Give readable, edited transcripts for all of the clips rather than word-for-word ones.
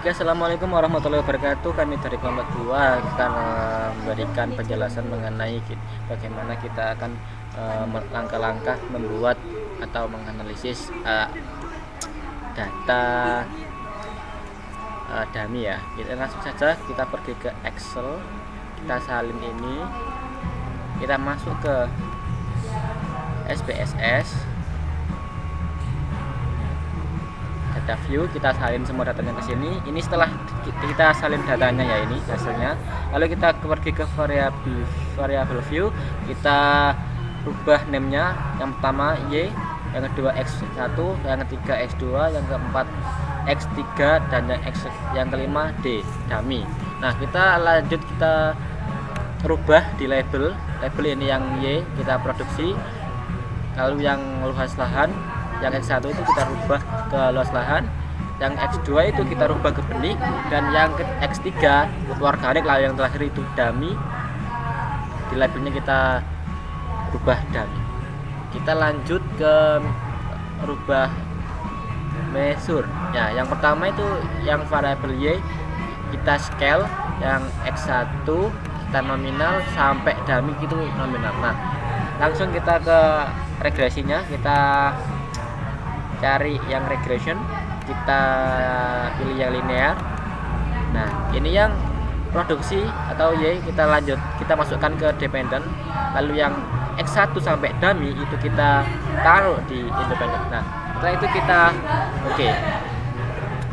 Oke, assalamualaikum warahmatullahi wabarakatuh. Kami dari kelompok 2 akan memberikan penjelasan mengenai bagaimana kita akan langkah-langkah membuat atau menganalisis data dummy ya. Kita langsung saja kita pergi ke Excel, kita salin ini, kita masuk ke SPSS, data view, kita salin semua datanya ke sini. Ini setelah kita salin datanya ya, ini hasilnya. Lalu kita pergi ke variable view, kita rubah name-nya. Yang pertama Y, yang kedua X1, yang ketiga X2, yang keempat X3, dan yang kelima D, dummy. Nah, kita lanjut, kita rubah di label ini yang Y kita produksi. Lalu yang luas lahan, yang X1 itu kita rubah ke luas lahan, yang X2 itu kita rubah ke benih, dan yang X3 organik lah, yang terakhir itu dummy. Di labelnya kita rubah dummy. Kita lanjut ke rubah measure ya. Yang pertama itu yang variable Y kita scale, yang X1 kita nominal, sampai dummy itu nominal. Nah, langsung kita ke regresinya, kita cari yang regression, kita pilih yang linear. Nah, ini yang produksi atau Y, kita lanjut, kita masukkan ke dependent. Lalu yang X1 sampai dummy itu kita taruh di independent. Nah, setelah itu kita oke.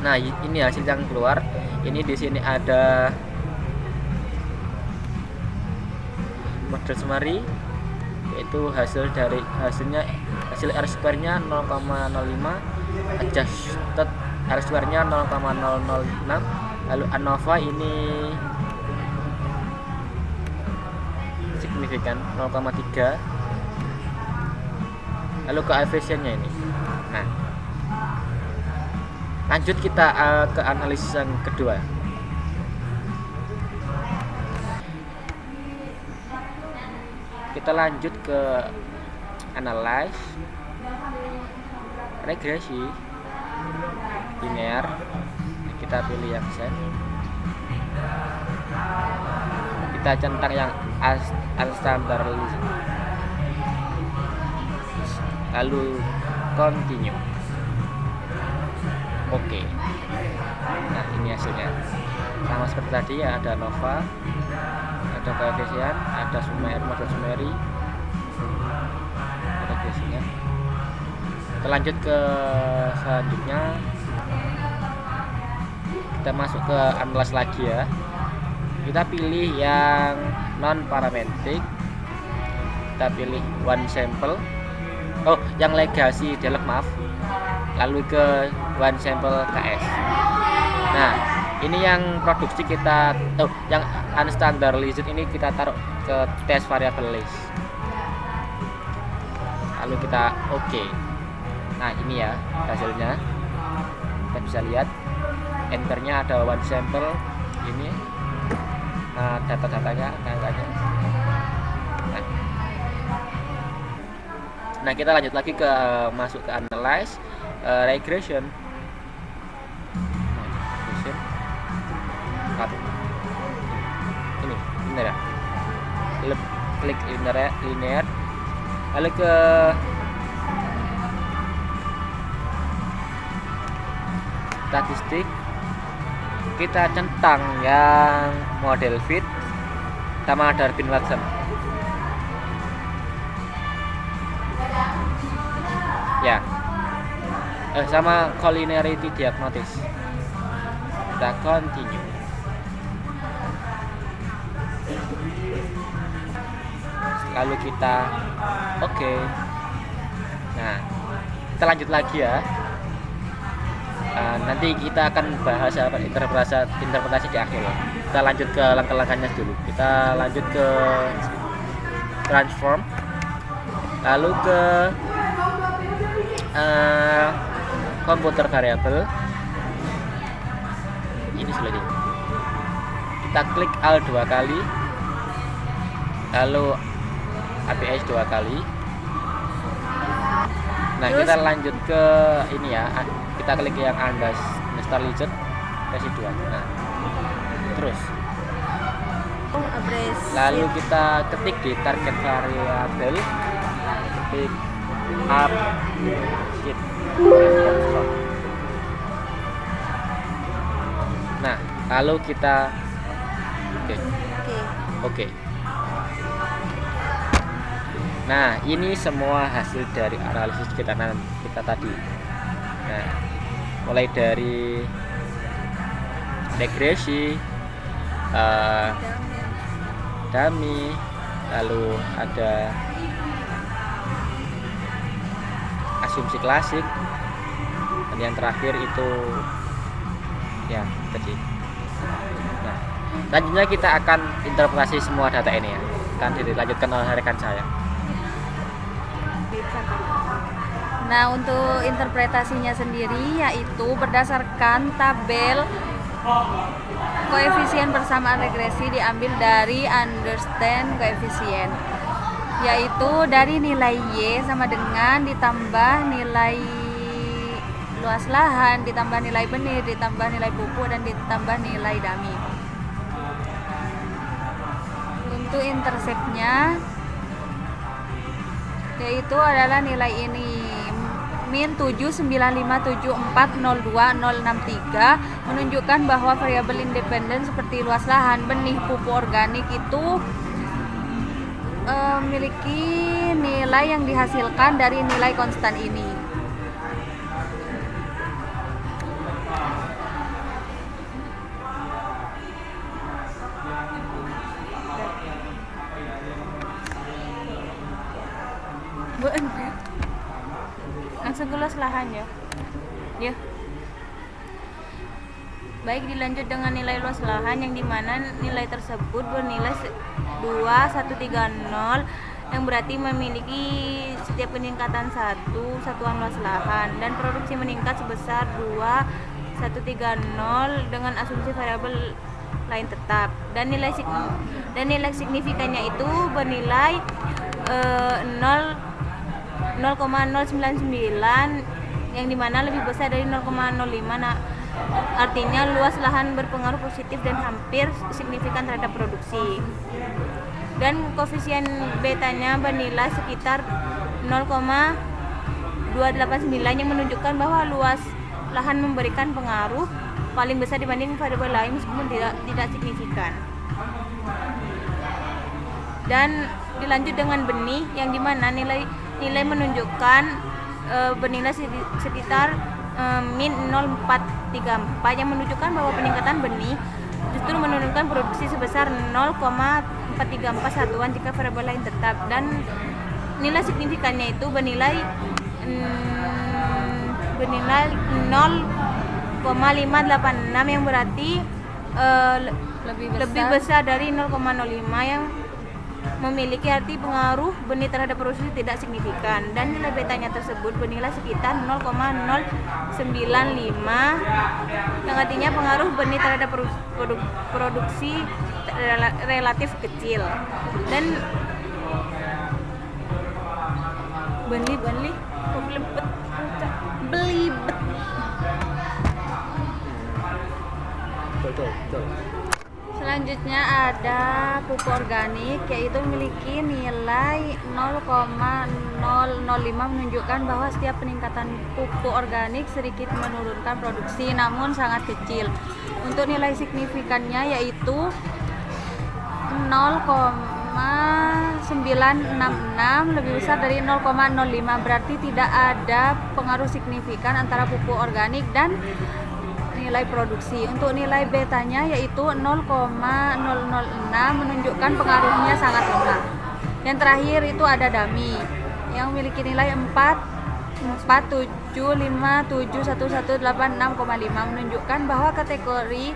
Nah, ini hasil yang keluar. Ini di sini ada model summary, yaitu hasilnya hasil R2 nya 0,05, adjusted R2 nya 0,006. lalu ANOVA ini signifikan 0,3, lalu koefisiennya ini. Nah, lanjut kita ke analisis yang kedua. Kita lanjut ke analyze, regresi, linear. Kita pilih yang set, kita centang yang unstandardized, lalu continue. Oke. Nah, ini hasilnya sama seperti tadi ya, ada ANOVA, ada koefisien, ada model summary, ada regresinya. Kita lanjut ke selanjutnya, kita masuk ke analyze lagi ya. Kita pilih yang non parametric, kita pilih one sample, yang legacy delete, maaf, lalu ke one sample KS. Nah, ini yang produksi kita, yang unstandardized ini kita taruh ke test variable list, lalu kita oke. Nah, ini ya hasilnya, kita bisa lihat enternya ada one sample ini. Nah, data-datanya, angkanya. Nah, kita lanjut lagi ke masuk ke analyze, regression. Ini benar ya, klik linear, lalu ke statistik, kita centang yang model fit sama Darwin-Watson. Ya, sama collinearity diagnosis. Kita continue. Lalu kita oke. Nah, kita lanjut lagi ya. Nanti kita akan bahas interpretasi di akhir ya. Kita lanjut ke langkah-langkahnya dulu. Kita lanjut ke transform, lalu ke komputer variable. Ini sudah kita klik Alt 2 kali, lalu APS 2 kali. Nah, kita lanjut ke ini ya, kita klik yang Anda Master Legend, residual. Nah, terus abrasi. lalu kita ketik di target variabel, ketik up sheet. Nah, lalu kita oke. Nah, ini semua hasil dari analisis kita tadi. Nah, mulai dari regresi, dummy, lalu ada asumsi klasik, dan yang terakhir itu ya tadi. Nah, selanjutnya kita akan interpretasi semua data ini ya. Akan dilanjutkan oleh rekan saya. Nah, untuk interpretasinya sendiri yaitu berdasarkan tabel koefisien persamaan regresi diambil dari understand koefisien, yaitu dari nilai Y sama dengan ditambah nilai luas lahan, ditambah nilai benih, ditambah nilai pupuk, dan ditambah nilai dummy. Untuk interceptnya yaitu adalah nilai ini min 7957402,063 menunjukkan bahwa variabel independen seperti luas lahan, benih, pupuk organik itu memiliki nilai yang dihasilkan dari nilai konstan ini. Langsung ke luas lahan ya. Baik, dilanjut dengan nilai luas lahan yang dimana nilai tersebut bernilai 2130 yang berarti memiliki setiap peningkatan satu satuan luas lahan dan produksi meningkat sebesar 2130 dengan asumsi variabel lain tetap dan nilai signifikannya itu bernilai 0,099 yang dimana lebih besar dari 0,05. Nah, artinya luas lahan berpengaruh positif dan hampir signifikan terhadap produksi. Dan koefisien betanya bernilai sekitar 0,289 yang menunjukkan bahwa luas lahan memberikan pengaruh paling besar dibanding variabel lain meskipun tidak signifikan. Dan dilanjut dengan benih yang dimana nilai menunjukkan bernilai sekitar min 0,434 yang menunjukkan bahwa peningkatan benih justru menurunkan produksi sebesar 0,434 satuan jika variabel lain tetap, dan nilai signifikannya itu bernilai 0,586 yang berarti lebih besar dari 0,05 yang memiliki arti pengaruh benih terhadap produksi tidak signifikan, dan nilai betanya tersebut bernilai sekitar 0,095 yang artinya pengaruh benih terhadap produksi relatif kecil. Dan belibet betul. Selanjutnya ada pupuk organik, yaitu memiliki nilai 0,005 menunjukkan bahwa setiap peningkatan pupuk organik sedikit menurunkan produksi namun sangat kecil. Untuk nilai signifikannya yaitu 0,966 lebih besar dari 0,05, berarti tidak ada pengaruh signifikan antara pupuk organik dan nilai produksi. Untuk nilai betanya yaitu 0,006 menunjukkan pengaruhnya sangat lemah. Yang terakhir itu ada dummy yang memiliki nilai 4,7571186,5 menunjukkan bahwa kategori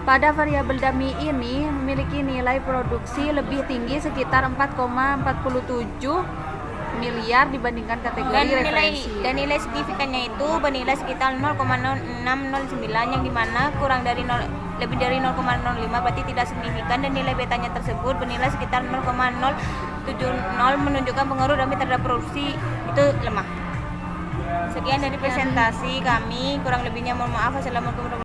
pada variabel dummy ini memiliki nilai produksi lebih tinggi sekitar 4,47 miliar dibandingkan kategori referensi. Dan nilai signifikannya itu bernilai sekitar 0,609 yang dimana lebih dari 0,05 berarti tidak signifikan, dan nilai betanya tersebut bernilai sekitar 0,070 menunjukkan pengaruh dummy terhadap produksi itu lemah. Sekian dari presentasi kami, kurang lebihnya mohon maaf. Assalamualaikum warahmatullahi wabarakatuh.